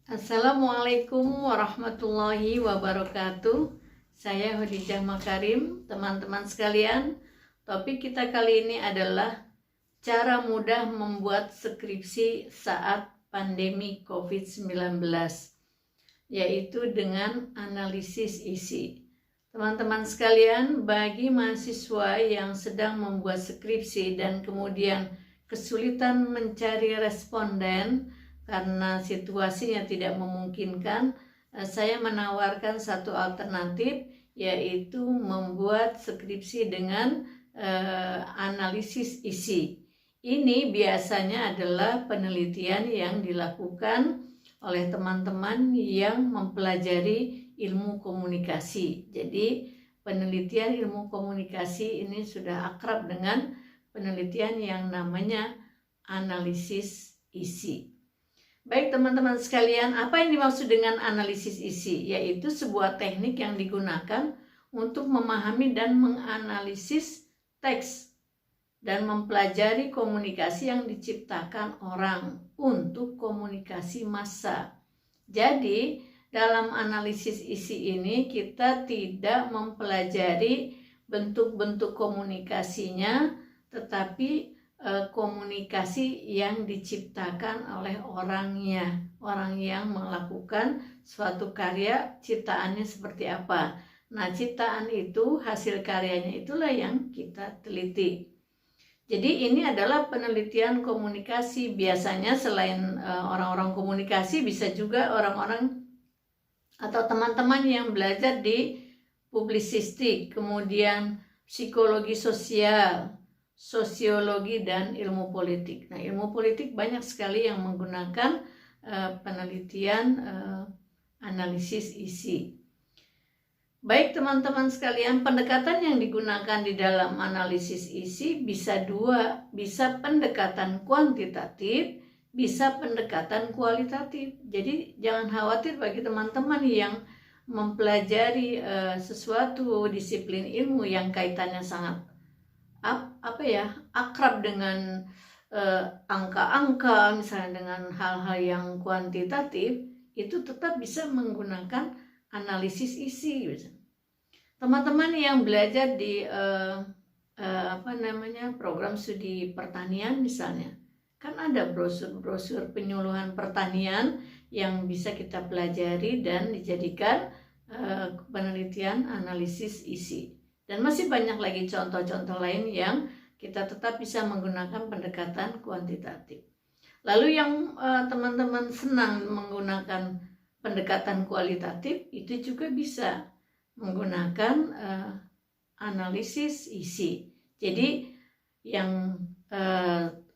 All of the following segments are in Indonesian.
Assalamualaikum warahmatullahi wabarakatuh. Saya Khadijah Makarim, teman-teman sekalian. Topik kita kali ini adalah cara mudah membuat skripsi saat pandemi COVID-19, yaitu dengan analisis isi. Teman-teman sekalian, bagi mahasiswa yang sedang membuat skripsi dan kemudian kesulitan mencari responden karena situasinya tidak memungkinkan, saya menawarkan satu alternatif, yaitu membuat skripsi dengan analisis isi. Ini biasanya adalah penelitian yang dilakukan oleh teman-teman yang mempelajari ilmu komunikasi. Jadi penelitian ilmu komunikasi ini sudah akrab dengan penelitian yang namanya analisis isi. Baik teman-teman sekalian, apa yang dimaksud dengan analisis isi? Yaitu sebuah teknik yang digunakan untuk memahami dan menganalisis teks dan mempelajari komunikasi yang diciptakan orang untuk komunikasi massa. Jadi, dalam analisis isi ini kita tidak mempelajari bentuk-bentuk komunikasinya, tetapi komunikasi yang diciptakan oleh orangnya, orang yang melakukan suatu karya, ciptaannya seperti apa. Nah, ciptaan itu, hasil karyanya itulah yang kita teliti. Jadi ini adalah penelitian komunikasi. Biasanya selain orang-orang komunikasi, bisa juga orang-orang atau teman-teman yang belajar di publisistik, kemudian psikologi sosial, sosiologi, dan ilmu politik. Nah, ilmu politik banyak sekali yang menggunakan penelitian analisis isi. Baik teman-teman sekalian, pendekatan yang digunakan di dalam analisis isi bisa dua, bisa pendekatan kuantitatif, bisa pendekatan kualitatif. Jadi jangan khawatir bagi teman-teman yang mempelajari sesuatu disiplin ilmu yang kaitannya sangat akrab dengan angka-angka, misalnya dengan hal-hal yang kuantitatif, itu tetap bisa menggunakan analisis isi. Teman-teman yang belajar di program studi pertanian misalnya, kan ada brosur-brosur penyuluhan pertanian yang bisa kita pelajari dan dijadikan penelitian analisis isi. Dan masih banyak lagi contoh-contoh lain yang kita tetap bisa menggunakan pendekatan kuantitatif. Lalu yang teman-teman senang menggunakan pendekatan kualitatif, itu juga bisa menggunakan analisis isi. Jadi yang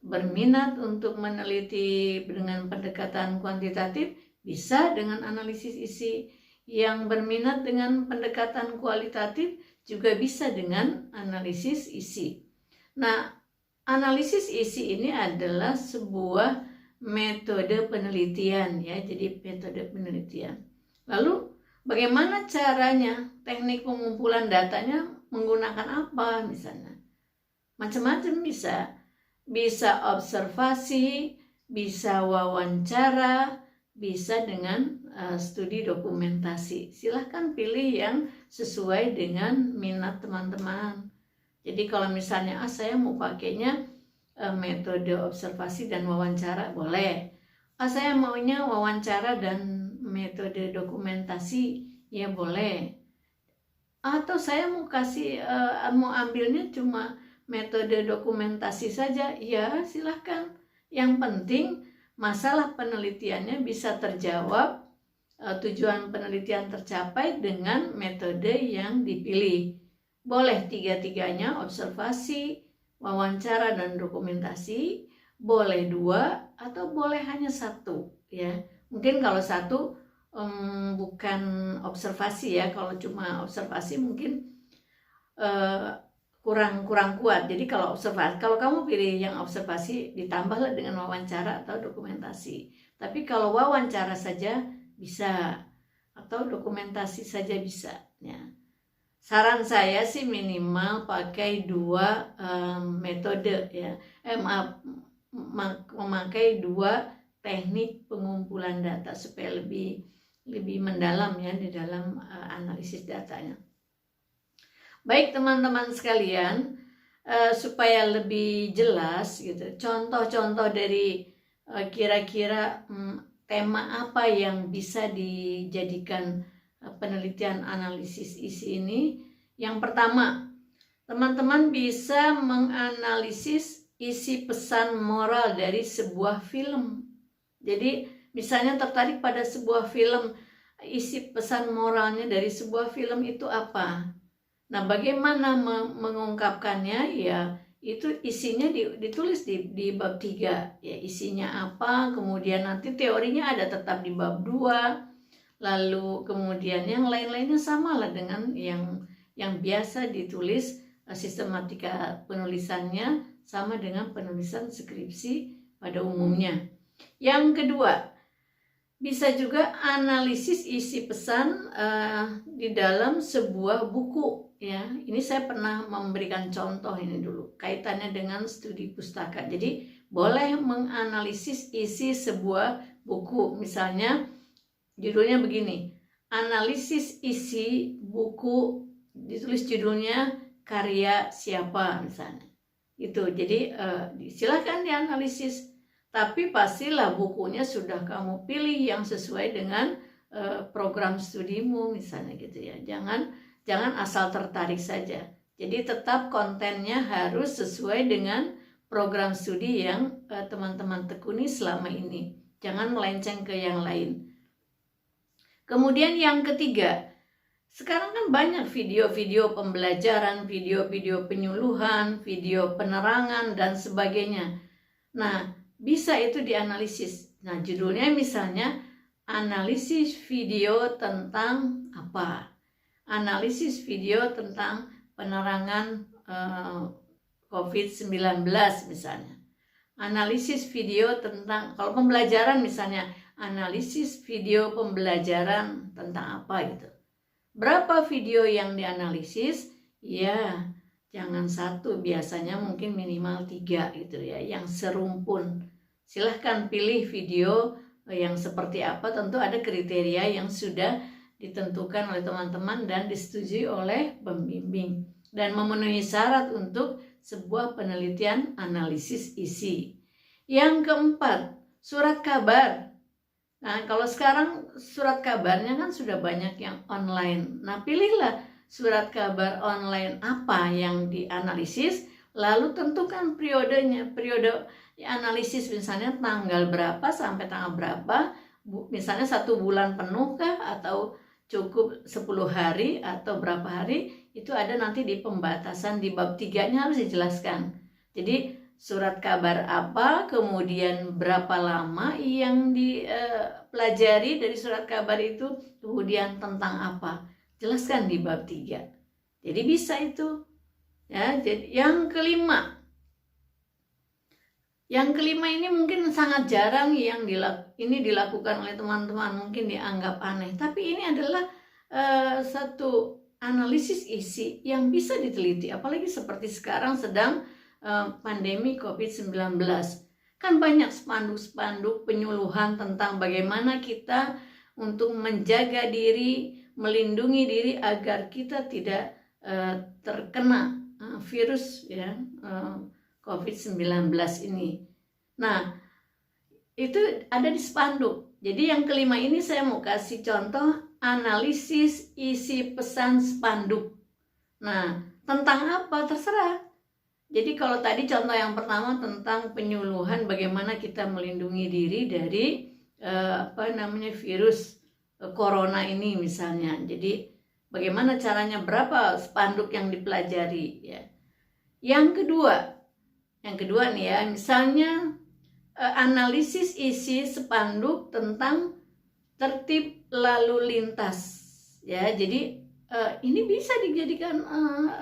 berminat untuk meneliti dengan pendekatan kuantitatif bisa dengan analisis isi. Yang berminat dengan pendekatan kualitatif juga bisa dengan analisis isi. Nah, analisis isi ini adalah sebuah metode penelitian ya, jadi metode penelitian. Lalu bagaimana caranya? Teknik pengumpulan datanya menggunakan apa misalnya? Macam-macam bisa observasi, bisa wawancara, bisa dengan studi dokumentasi. Silahkan pilih yang sesuai dengan minat teman-teman. Jadi kalau misalnya saya mau pakainya metode observasi dan wawancara, boleh. Saya maunya wawancara dan metode dokumentasi, ya boleh. Atau saya mau ambilnya cuma metode dokumentasi saja, ya silahkan. Yang penting masalah penelitiannya bisa terjawab, tujuan penelitian tercapai dengan metode yang dipilih. Boleh tiga-tiganya, observasi, wawancara, dan dokumentasi. Boleh dua atau boleh hanya satu ya. Mungkin kalau satu bukan observasi ya, kalau cuma observasi mungkin kurang kuat. Jadi kalau kamu pilih yang observasi, ditambahlah dengan wawancara atau dokumentasi. Tapi kalau wawancara saja bisa, atau dokumentasi saja bisa ya. Saran saya sih minimal pakai dua metode ya, memakai dua teknik pengumpulan data supaya lebih mendalam ya di dalam analisis datanya. Baik teman-teman sekalian, supaya lebih jelas gitu, contoh-contoh dari kira-kira tema apa yang bisa dijadikan penelitian analisis isi ini. Yang pertama, teman-teman bisa menganalisis isi pesan moral dari sebuah film. Jadi misalnya tertarik pada sebuah film, isi pesan moralnya dari sebuah film itu apa? Nah, bagaimana mengungkapkannya? Ya, itu isinya ditulis di bab 3. Ya, isinya apa, kemudian nanti teorinya ada tetap di bab 2. Lalu kemudian yang lain-lainnya samalah dengan yang biasa ditulis, sistematika penulisannya sama dengan penulisan skripsi pada umumnya. Yang kedua, bisa juga analisis isi pesan di dalam sebuah buku. Ya, ini saya pernah memberikan contoh ini dulu kaitannya dengan studi pustaka. Jadi boleh menganalisis isi sebuah buku. Misalnya judulnya begini, analisis isi buku, ditulis judulnya karya siapa misalnya. Itu jadi silakan dianalisis. Tapi pastilah bukunya sudah kamu pilih yang sesuai dengan program studimu misalnya gitu ya. Jangan asal tertarik saja. Jadi tetap kontennya harus sesuai dengan program studi yang teman-teman tekuni selama ini. Jangan melenceng ke yang lain. Kemudian yang ketiga, sekarang kan banyak video-video pembelajaran, video-video penyuluhan, video penerangan dan sebagainya. Nah, bisa itu dianalisis. Nah, judulnya misalnya analisis video tentang apa? Analisis video tentang penerangan COVID-19 misalnya. Analisis video tentang, kalau pembelajaran misalnya, analisis video pembelajaran tentang apa gitu. Berapa video yang dianalisis? Ya, jangan satu, biasanya mungkin minimal 3 gitu ya, yang serumpun. Silahkan pilih video yang seperti apa, tentu ada kriteria yang sudah ditentukan oleh teman-teman dan disetujui oleh pembimbing dan memenuhi syarat untuk sebuah penelitian analisis isi. Yang keempat, surat kabar. Nah, kalau sekarang surat kabarnya kan sudah banyak yang online. Nah, pilihlah surat kabar online apa yang dianalisis, lalu tentukan periodenya. Periode analisis misalnya tanggal berapa sampai tanggal berapa, misalnya 1 bulan penuh kah atau cukup 10 hari atau berapa hari, itu ada nanti di pembatasan di bab 3-nya harus dijelaskan. Jadi surat kabar apa, kemudian berapa lama yang dipelajari dari surat kabar itu, kemudian tentang apa, jelaskan di bab 3. Jadi bisa itu. Ya, jadi yang kelima. Yang kelima ini mungkin sangat jarang yang dilakukan oleh teman-teman, mungkin dianggap aneh. Tapi ini adalah satu analisis isi yang bisa diteliti, apalagi seperti sekarang sedang pandemi COVID-19. Kan banyak spanduk-spanduk penyuluhan tentang bagaimana kita untuk menjaga diri, melindungi diri agar kita tidak terkena virus ya, COVID-19 ini. Nah, itu ada di spanduk. Jadi yang kelima ini saya mau kasih contoh analisis isi pesan spanduk. Nah, tentang apa? Terserah. Jadi kalau tadi contoh yang pertama tentang penyuluhan bagaimana kita melindungi diri dari virus corona ini misalnya. Jadi bagaimana caranya, berapa spanduk yang dipelajari ya. Yang kedua nih ya, misalnya analisis isi spanduk tentang tertib lalu lintas ya. Jadi ini bisa dijadikan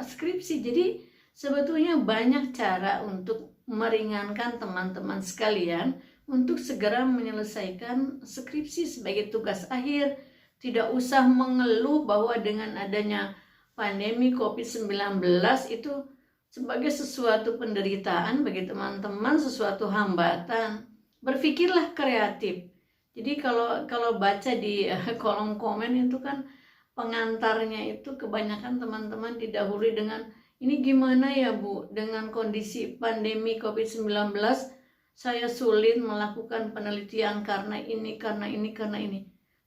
skripsi. Jadi sebetulnya banyak cara untuk meringankan teman-teman sekalian untuk segera menyelesaikan skripsi sebagai tugas akhir. Tidak usah mengeluh bahwa dengan adanya pandemi COVID-19 itu sebagai sesuatu penderitaan bagi teman-teman, sesuatu hambatan. berpikirlah kreatif. Jadi kalau baca di kolom komen itu kan pengantarnya itu kebanyakan teman-teman didahului dengan, ini gimana ya Bu, dengan kondisi pandemi COVID-19 saya sulit melakukan penelitian karena ini.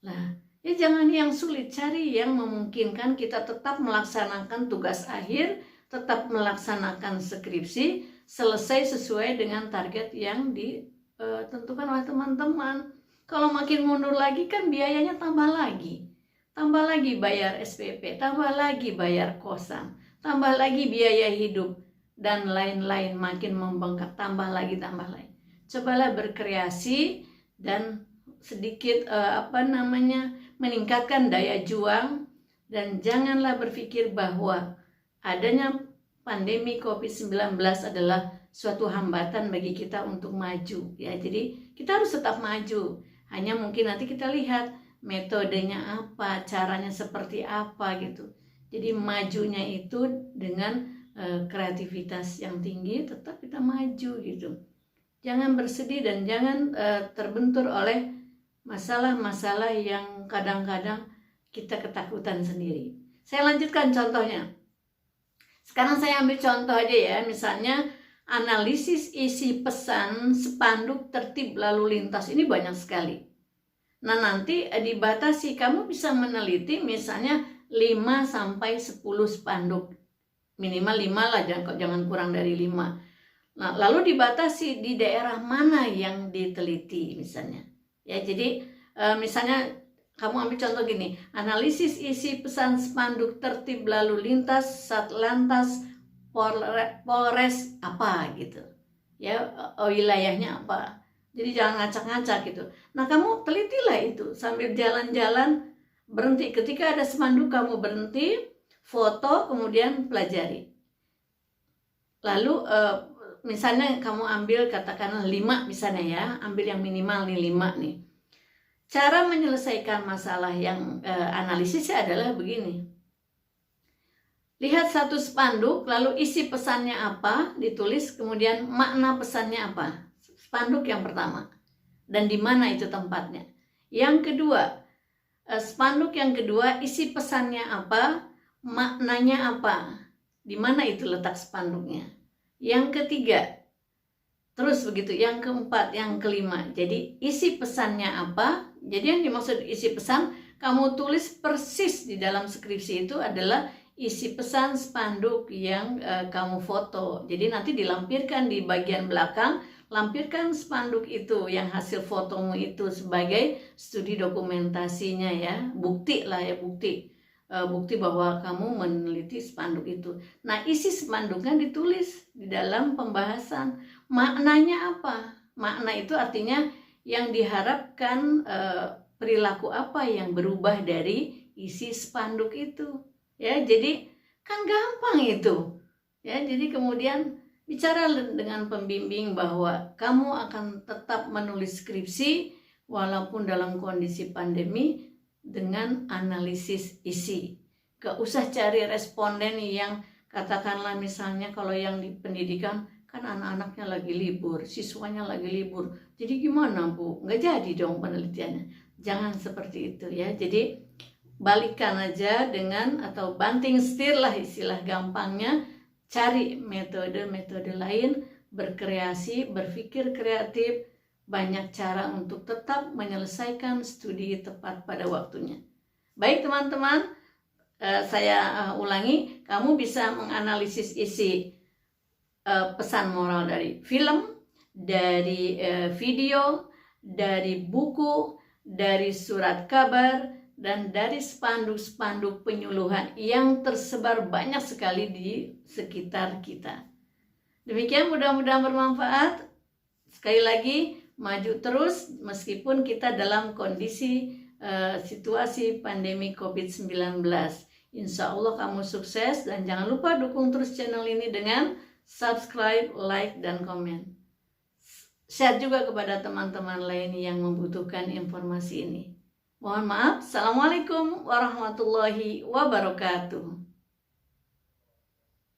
Nah, ya jangan yang sulit, cari yang memungkinkan kita tetap melaksanakan tugas akhir, tetap melaksanakan skripsi, selesai sesuai dengan target yang ditentukan oleh teman-teman. Kalau makin mundur lagi kan biayanya tambah lagi bayar SPP, tambah lagi bayar kosan, tambah lagi biaya hidup, dan lain-lain, makin membengkak, tambah lagi. Cobalah berkreasi dan sedikit meningkatkan daya juang, dan janganlah berpikir bahwa adanya pandemi COVID-19 adalah suatu hambatan bagi kita untuk maju ya. Jadi kita harus tetap maju, hanya mungkin nanti kita lihat metodenya apa, caranya seperti apa gitu. Jadi majunya itu dengan kreativitas yang tinggi, tetap kita maju gitu. Jangan bersedih dan jangan terbentur oleh masalah-masalah yang kadang-kadang kita ketakutan sendiri. Saya lanjutkan contohnya. Sekarang saya ambil contoh aja ya, misalnya analisis isi pesan spanduk tertib lalu lintas, ini banyak sekali. Nah, nanti dibatasi, kamu bisa meneliti misalnya 5-10 spanduk. Minimal 5 lah, jangan kurang dari 5. Nah, lalu dibatasi di daerah mana yang diteliti misalnya. Ya, jadi misalnya kamu ambil contoh gini, analisis isi pesan spanduk tertib lalu lintas Satlantas Polres apa gitu. Ya, wilayahnya apa. Jadi jangan ngacak-ngacak gitu. Nah, kamu telitilah itu sambil jalan-jalan, berhenti. Ketika ada spanduk kamu berhenti, foto, kemudian pelajari. Lalu misalnya kamu ambil katakanlah 5 misalnya ya, ambil yang minimal nih 5 nih. Cara menyelesaikan masalah yang analisisnya adalah begini. Lihat satu spanduk, lalu isi pesannya apa, ditulis, kemudian makna pesannya apa. Spanduk yang pertama, dan di mana itu tempatnya. Yang kedua, spanduk yang kedua, isi pesannya apa, maknanya apa, di mana itu letak spanduknya. Yang ketiga, terus begitu. Yang keempat, yang kelima. Jadi isi pesannya apa. Jadi yang dimaksud isi pesan, kamu tulis persis di dalam skripsi itu adalah isi pesan spanduk yang kamu foto. Jadi nanti dilampirkan di bagian belakang, lampirkan spanduk itu yang hasil fotomu itu sebagai studi dokumentasinya ya, bukti lah ya, bukti bahwa kamu meneliti spanduk itu. Nah, isi spanduknya ditulis di dalam pembahasan. Maknanya apa? Makna itu artinya yang diharapkan, perilaku apa yang berubah dari isi spanduk itu. Ya, jadi kan gampang itu. Ya, jadi kemudian bicara dengan pembimbing bahwa kamu akan tetap menulis skripsi walaupun dalam kondisi pandemi dengan analisis isi. Gak usah cari responden yang katakanlah misalnya kalau yang di pendidikan kan anak-anaknya lagi libur, siswanya lagi libur. Jadi gimana Bu? Gak jadi dong penelitiannya. Jangan seperti itu ya. Jadi balikan aja dengan, atau banting setir lah istilah gampangnya. Cari metode-metode lain, berkreasi, berpikir kreatif, banyak cara untuk tetap menyelesaikan studi tepat pada waktunya. Baik teman-teman, saya ulangi, kamu bisa menganalisis isi pesan moral dari film, dari video, dari buku, dari surat kabar, dan dari spanduk-spanduk penyuluhan yang tersebar banyak sekali di sekitar kita. Demikian, mudah-mudahan bermanfaat. Sekali lagi, maju terus meskipun kita dalam kondisi situasi pandemi COVID-19. Insya Allah kamu sukses, dan jangan lupa dukung terus channel ini dengan subscribe, like, dan komen. Share juga kepada teman-teman lain yang membutuhkan informasi ini. Mohon maaf. Assalamualaikum warahmatullahi wabarakatuh.